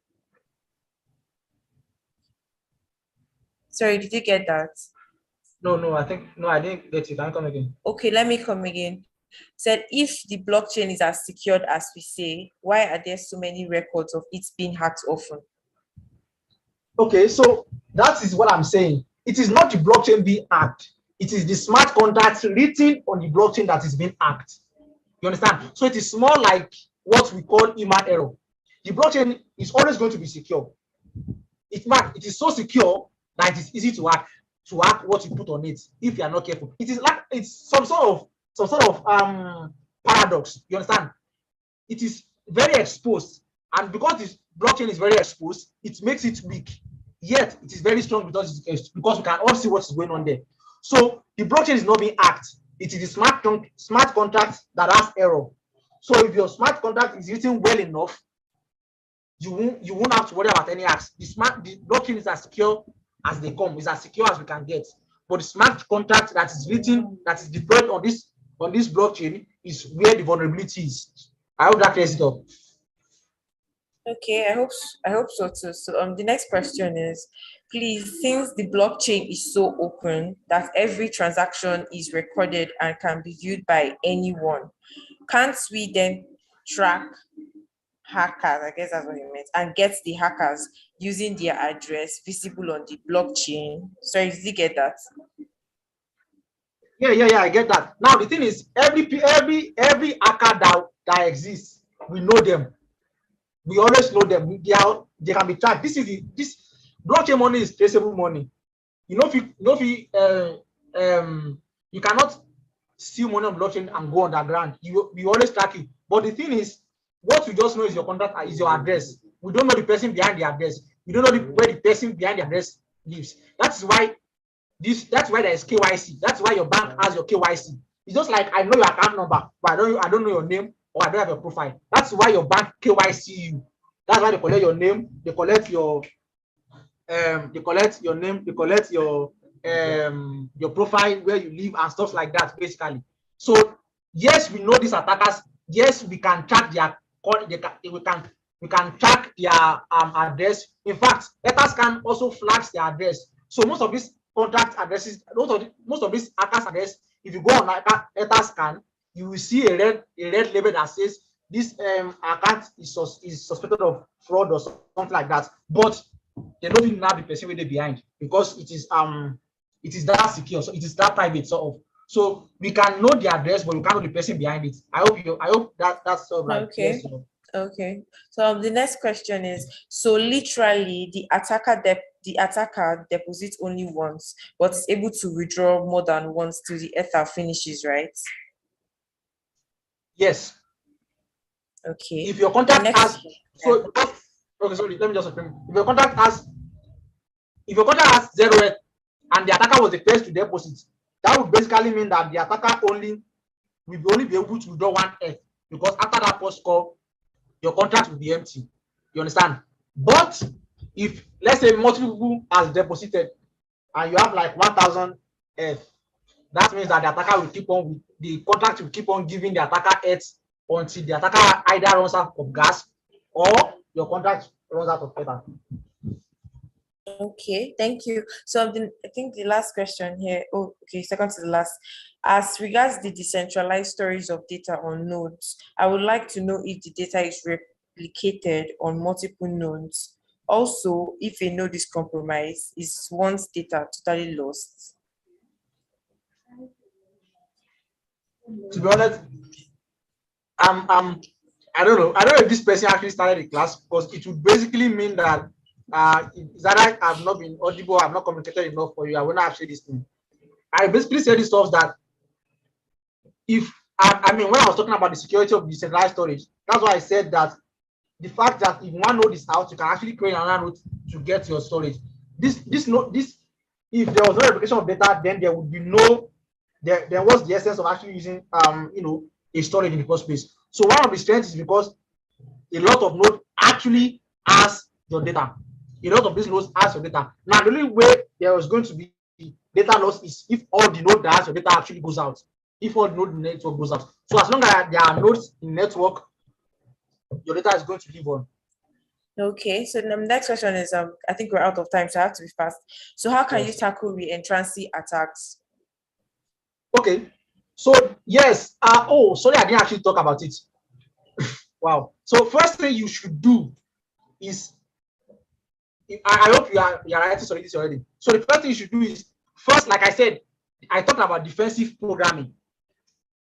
Speaker 1: Sorry, did you get that?
Speaker 2: No, I didn't get it. Can you come again?
Speaker 1: Okay, let me come again. Said, if the blockchain is as secured as we say, why are there so many records of it being hacked often?
Speaker 2: Okay, so that is what I'm saying. It is not the blockchain being hacked. It is the smart contracts written on the blockchain that is being hacked. You understand? So it is more like what we call human error. The blockchain is always going to be secure. It is so secure that it is easy to hack what you put on it if you are not careful. It is like it's some sort of paradox. You understand? It is very exposed, and because this blockchain is very exposed, it makes it weak. Yet it is very strong because we can all see what is going on there. So the blockchain is not being hacked. It is the smart contract that has error. So if your smart contract is written well enough, you won't have to worry about any hacks. The blockchain is as secure as they come. It's as secure as we can get. But the smart contract that is written, that is deployed on this blockchain, is where the vulnerability is. I hope that clears it up.
Speaker 1: Okay, I hope so too. So the next question is, please, since the blockchain is so open that every transaction is recorded and can be viewed by anyone, can't we then track hackers, I guess that's what you meant, and get the hackers using their address visible on the blockchain? Sorry, did you get that?
Speaker 2: Yeah, I get that. Now the thing is, every hacker that exists, we know them. We always know them. They can be tracked. This blockchain money is traceable money. You cannot steal money on blockchain and go underground. We always track it. But the thing is, what we just know is your contact, is your address. We don't know the person behind the address. We don't know where the person behind the address lives. That's why there is KYC. That's why your bank has your KYC. It's just like, I know your account number, but I don't know your name, or I don't have your profile. That's why your bank KYC you. That's why they collect your name, they collect your name, they collect your profile, where you live and stuff like that, basically. So yes, we know these attackers. Yes, we can track their we can track their address. In fact, hackers can also flag their address. So most of these contact addresses, most of these hackers address, if you go on hacker scan, you will see a red label that says this account is suspected of fraud or something like that. But they don't even have the person with the behind, because it is that secure, so it is that private sort of. So we can know the address, but we can't know the person behind it. I hope that's sort of like
Speaker 1: Okay.
Speaker 2: yes.
Speaker 1: Okay. So the next question is, so literally the attacker deposits only once, but is able to withdraw more than once till the ether finishes, right?
Speaker 2: Yes.
Speaker 1: Okay.
Speaker 2: If your contact has
Speaker 1: Yeah.
Speaker 2: okay, sorry, let me just explain. If your contact has 0 ETH and the attacker was the first to deposit, that would basically mean that the attacker will only be able to withdraw 1 ETH, because after that first call, your contract will be empty. You understand? But if, let's say, multiple people has deposited and you have like 1,000 ETH, that means that the attacker will keep on, the contract will keep on giving the attacker ETH until the attacker either runs out of gas or your contract runs out of ether.
Speaker 1: Okay, thank you. So I think the last question here, second to the last. As regards the decentralized storage of data on nodes, I would like to know if the data is replicated on multiple nodes. Also, if a node is compromised, is one's data totally lost?
Speaker 2: To be honest, I don't know. I don't know if this person actually started the class, because it would basically mean that that I've not been audible, I've not communicated enough for you. I will not actually this thing. I basically said this stuff that if I mean, when I was talking about the security of decentralized storage, that's why I said that the fact that if one node is out, you can actually create another node to get your storage. This if there was no replication of data, then there would be no there was the essence of actually using a storage in the first place. So one of the strengths is because a lot of nodes actually has your data. A lot of these nodes has your data. Now the only way there is going to be data loss is if all the node that has your data actually goes out. If all the node in the network goes out. So as long as there are nodes in network, your data is going to live on.
Speaker 1: Okay, so the next question is I think we're out of time, so I have to be fast. So how can you tackle reentrancy attacks?
Speaker 2: Okay, so yes, sorry, I didn't actually talk about it. Wow. So first thing you should do is, I hope you are writing this already. So the first thing you should do is, first, like I said, I talked about defensive programming.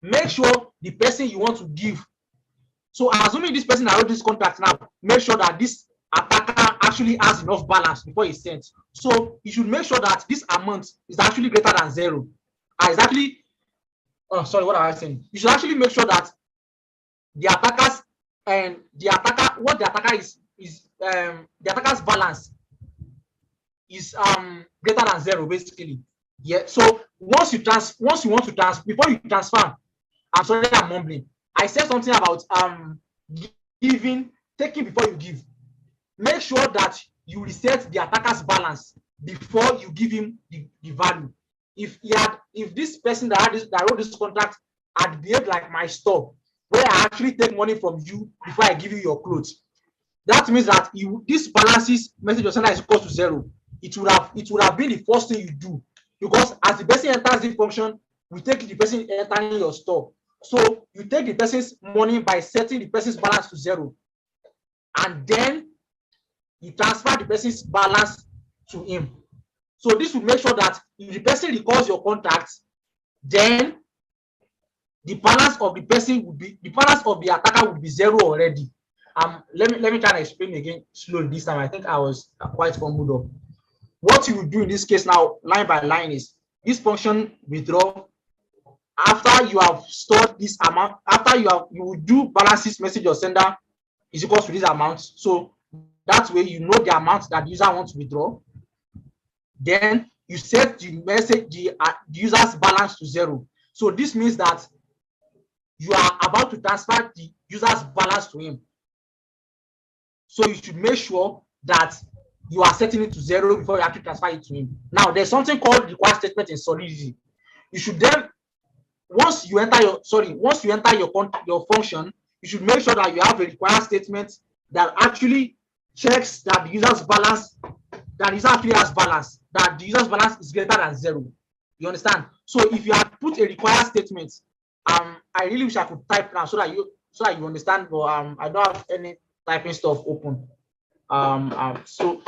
Speaker 2: Make sure the person you want to give. So assuming this person wrote this contract now, make sure that this attacker actually has enough balance before he sends. So you should make sure that this amount is actually greater than 0. Sorry, what am I saying? You should actually make sure that the attackers and the attacker is the attacker's balance is greater than 0, basically. Yeah. So once you want to transfer, before you transfer, I'm sorry, I'm mumbling. I said something about taking before you give. Make sure that you reset the attacker's balance before you give him the value. If this person that wrote this contract had behaved like my store, where I actually take money from you before I give you your clothes, that means that this balances message or sender is equal to 0. It would have been the first thing you do, because as the person enters the function, we take the person entering your store. So you take the person's money by setting the person's balance to 0, and then you transfer the person's balance to him. So this will make sure that if the person recalls your contract, then the balance of the attacker will be 0 already. Let me try to explain again slowly this time. I think I was quite fumbled up. What you will do in this case now, line by line, is this function withdraw. After you have stored this amount, you will do balances message or sender is equal to this amount. So that way you know the amount that the user wants to withdraw. Then you set the user's balance to 0. So this means that you are about to transfer the user's balance to him. So you should make sure that you are setting it to 0 before you actually transfer it to him. Now, there's something called require statement in Solidity. You should then, once you enter your function, you should make sure that you have a require statement that actually checks that the user's balance, that the user actually has balance, that the user's balance is greater than 0. You understand? So if you have put a require statement, I really wish I could type now so that you understand, but I don't have any typing stuff open. Sorry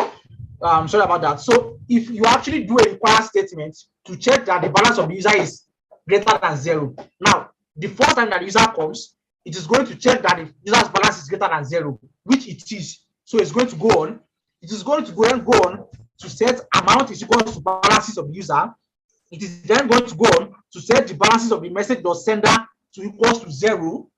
Speaker 2: about that. So if you actually do a require statement to check that the balance of the user is greater than 0, now the first time that the user comes, it is going to check that the user's balance is greater than 0, which it is. So it's going to go on. It is going to go on to set amount is equal to balances of the user. It is then going to go on to set the balances of the message.sender to equals to 0.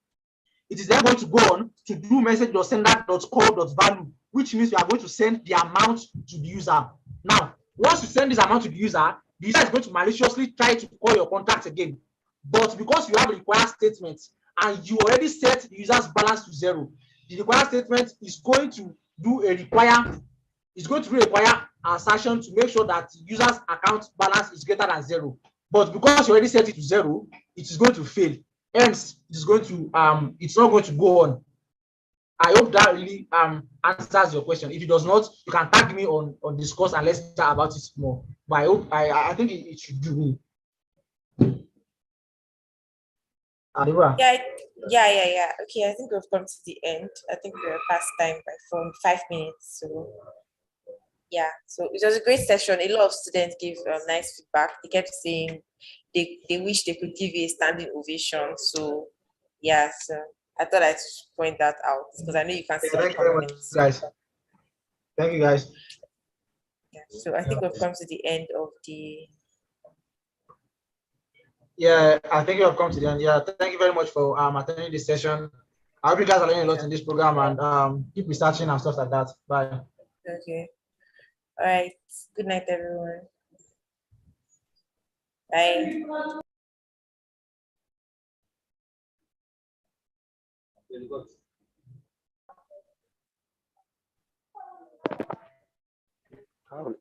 Speaker 2: It is then going to go on to do message.sender.call.value, which means you are going to send the amount to the user. Now, once you send this amount to the user is going to maliciously try to call your contact again. But because you have a require statement and you already set the user's balance to 0, the require statement is going to do a require assertion to make sure that the user's account balance is greater than 0. But because you already set it to 0, it is going to fail. Hence, it's not going to go on. I hope that really answers your question. If it does not, you can tag me on Discuss and let's chat about it more. But I hope I think it should do me.
Speaker 1: Yeah. Okay, I think we've come to the end. I think we're past time by 5 minutes. So yeah, so it was a great session. A lot of students gave nice feedback. They kept saying they wish they could give you a standing ovation. So yeah, so I thought I'd point that out because I know you can see the comments.
Speaker 2: Guys. Thank you, guys.
Speaker 1: Yeah, so I think we've come to the end of the.
Speaker 2: Yeah, I think you have come to the end. Yeah, thank you very much for attending this session. I hope you guys are learning a lot in this program and keep researching and stuff like that. Bye.
Speaker 1: Okay. All right. Good night, everyone. Bye.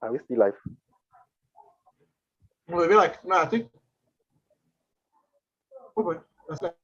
Speaker 3: Are we still live?
Speaker 2: We'll be like, no, I think. Oh boy, that's like.